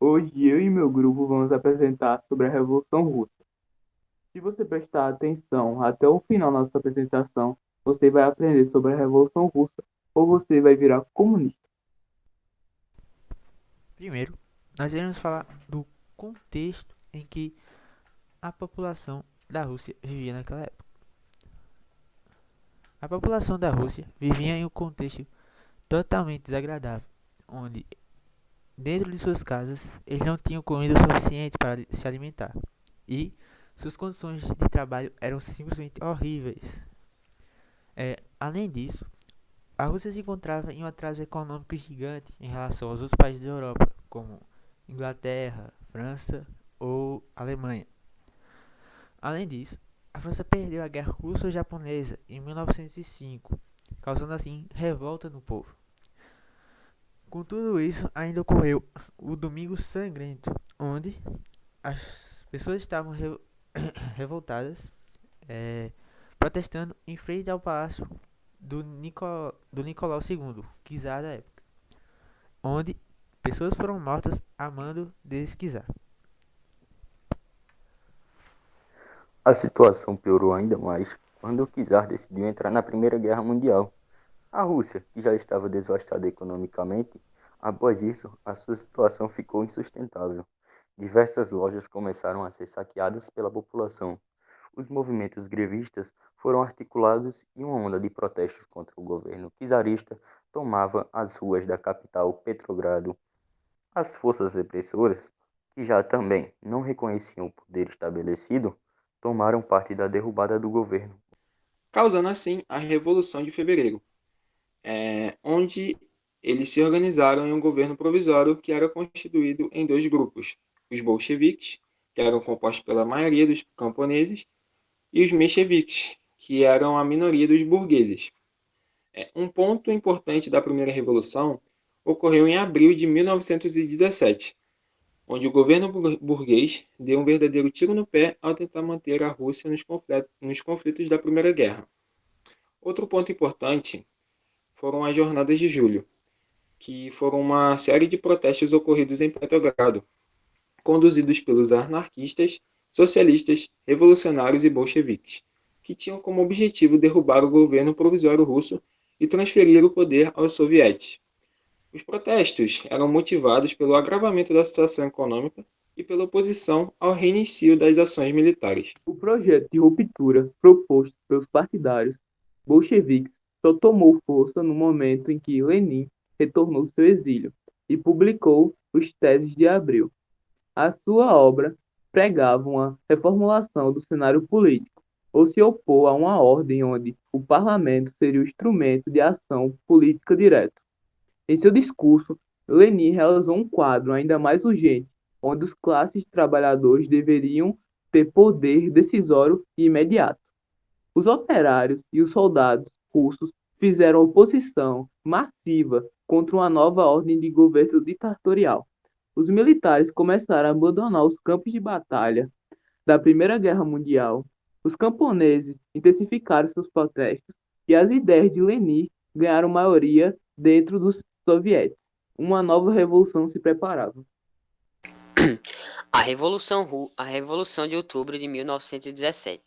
Hoje eu e meu grupo vamos apresentar sobre a Revolução Russa. Se você prestar atenção até o final da nossa apresentação, você vai aprender sobre a Revolução Russa ou você vai virar comunista. Primeiro, nós iremos falar do contexto em que a população da Rússia vivia naquela época. A população da Rússia vivia em um contexto totalmente desagradável, onde, dentro de suas casas, eles não tinham comida suficiente para se alimentar e suas condições de trabalho eram simplesmente horríveis. Além disso, a Rússia se encontrava em um atraso econômico gigante em relação aos outros países da Europa, como Inglaterra, França ou Alemanha. Além disso, a França perdeu a Guerra Russo-Japonesa em 1905, causando assim revolta no povo. Com tudo isso, ainda ocorreu o Domingo Sangrento, onde as pessoas estavam revoltadas, eh, protestando em frente ao palácio do Nicolau II, czar da época, onde pessoas foram mortas a mando desse czar. A situação piorou ainda mais quando o czar decidiu entrar na Primeira Guerra Mundial. A Rússia, que já estava devastada economicamente, após isso, a sua situação ficou insustentável. Diversas lojas começaram a ser saqueadas pela população. Os movimentos grevistas foram articulados e uma onda de protestos contra o governo czarista tomava as ruas da capital Petrogrado. As forças repressoras, que já também não reconheciam o poder estabelecido, tomaram parte da derrubada do governo. Causando assim a Revolução de Fevereiro, onde eles se organizaram em um governo provisório que era constituído em dois grupos: os bolcheviques, que eram compostos pela maioria dos camponeses, e os mencheviques, que eram a minoria dos burgueses. Um ponto importante da primeira revolução ocorreu em abril de 1917, onde o governo burguês deu um verdadeiro tiro no pé ao tentar manter a Rússia nos conflitos da Primeira Guerra. Outro ponto importante foram as Jornadas de Julho, que foram uma série de protestos ocorridos em Petrogrado, conduzidos pelos anarquistas, socialistas, revolucionários e bolcheviques, que tinham como objetivo derrubar o governo provisório russo e transferir o poder aos sovietes. Os protestos eram motivados pelo agravamento da situação econômica e pela oposição ao reinício das ações militares. O projeto de ruptura proposto pelos partidários bolcheviques só tomou força no momento em que Lenin retornou seu exílio e publicou os Teses de Abril. A sua obra pregava uma reformulação do cenário político, ou se opor a uma ordem onde o parlamento seria o instrumento de ação política direta. Em seu discurso, Lenin realizou um quadro ainda mais urgente, onde as classes trabalhadoras deveriam ter poder decisório e imediato. Os operários e os soldados russos fizeram oposição massiva contra uma nova ordem de governo ditatorial. Os militares começaram a abandonar os campos de batalha da Primeira Guerra Mundial. Os camponeses intensificaram seus protestos e as ideias de Lenin ganharam maioria dentro dos sovietes. Uma nova revolução se preparava. A Revolução de Outubro de 1917,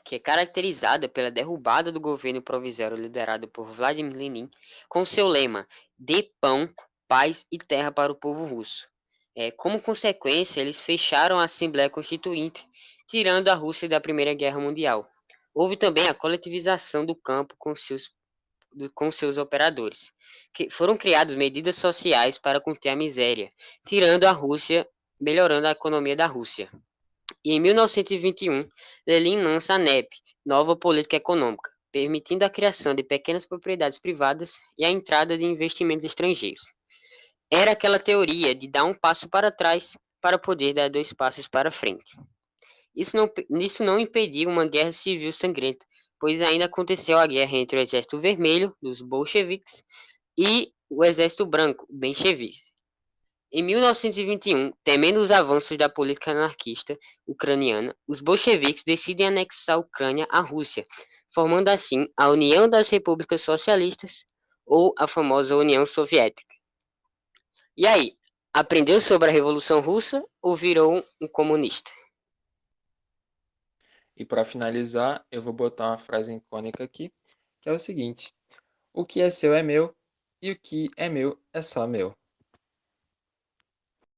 que é caracterizada pela derrubada do governo provisório liderado por Vladimir Lenin, com seu lema "Dê pão, paz e terra para o povo russo". Como consequência, eles fecharam a Assembleia Constituinte, tirando a Rússia da Primeira Guerra Mundial. Houve também a coletivização do campo com seus operadores, que foram criadas medidas sociais para conter a miséria, tirando a Rússia, melhorando a economia da Rússia. E em 1921, Lenin lança a NEP, Nova Política Econômica, permitindo a criação de pequenas propriedades privadas e a entrada de investimentos estrangeiros. Era aquela teoria de dar um passo para trás para poder dar dois passos para frente. Isso não impediu uma guerra civil sangrenta, pois ainda aconteceu a guerra entre o Exército Vermelho, dos bolcheviques, e o Exército Branco, mencheviques. Em 1921, temendo os avanços da política anarquista ucraniana, os bolcheviques decidem anexar a Ucrânia à Rússia, formando assim a União das Repúblicas Socialistas, ou a famosa União Soviética. E aí, Aprendeu sobre a Revolução Russa ou virou um comunista? E para finalizar, eu vou botar uma frase icônica aqui, que é o seguinte: o que é seu é meu, e o que é meu é só meu.